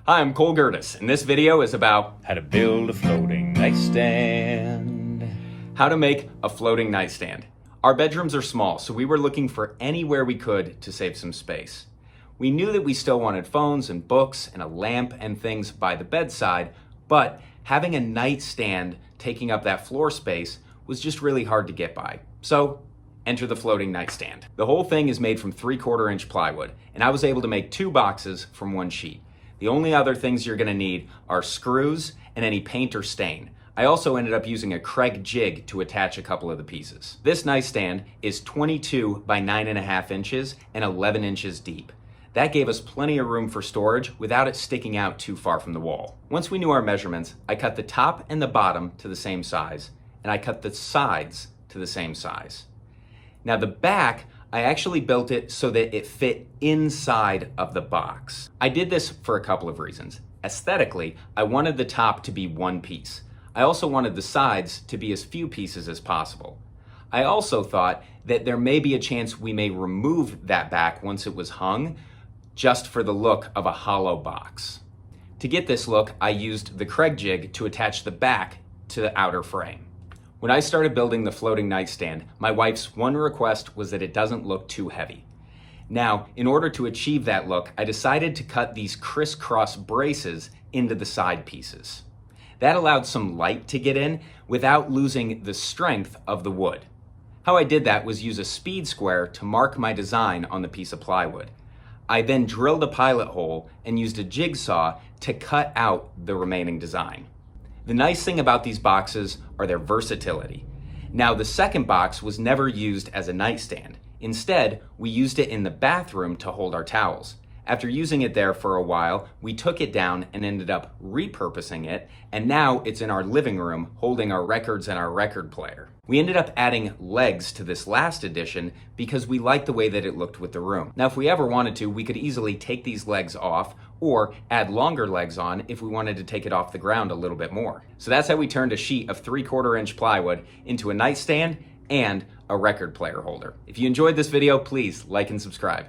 Hi, I'm Cole Gertis, and this video is about how to build a floating nightstand. How to make a floating nightstand. Our bedrooms are small, so we were looking for anywhere we could to save some space. We knew that we still wanted phones and books and a lamp and things by the bedside, but having a nightstand taking up that floor space was just really hard to get by. So enter the floating nightstand. The whole thing is made from 3/4 inch plywood, and I was able to make 2 boxes from 1 sheet. The only other things you're gonna need are screws and any paint or stain. I also ended up using a Craig jig to attach a couple of the pieces. This nightstand is 22 by 9.5 inches and 11 inches deep. That gave us plenty of room for storage without it sticking out too far from the wall. Once we knew our measurements, I cut the top and the bottom to the same size, and I cut the sides to the same size. Now the back, I actually built it so that it fit inside of the box. I did this for a couple of reasons. Aesthetically, I wanted the top to be one piece. I also wanted the sides to be as few pieces as possible. I also thought that there may be a chance we may remove that back once it was hung, just for the look of a hollow box. To get this look, I used the Craig jig to attach the back to the outer frame. When I started building the floating nightstand, my wife's one request was that it doesn't look too heavy. Now, in order to achieve that look, I decided to cut these crisscross braces into the side pieces. That allowed some light to get in without losing the strength of the wood. How I did that was use a speed square to mark my design on the piece of plywood. I then drilled a pilot hole and used a jigsaw to cut out the remaining design. The nice thing about these boxes are their versatility. Now, the second box was never used as a nightstand. Instead, we used it in the bathroom to hold our towels. After using it there for a while, we took it down and ended up repurposing it, and now it's in our living room holding our records and our record player. We ended up adding legs to this last edition because we liked the way that it looked with the room. Now, if we ever wanted to, we could easily take these legs off or add longer legs on if we wanted to take it off the ground a little bit more. So that's how we turned a sheet of 3/4 inch plywood into a nightstand and a record player holder. If you enjoyed this video, please like and subscribe.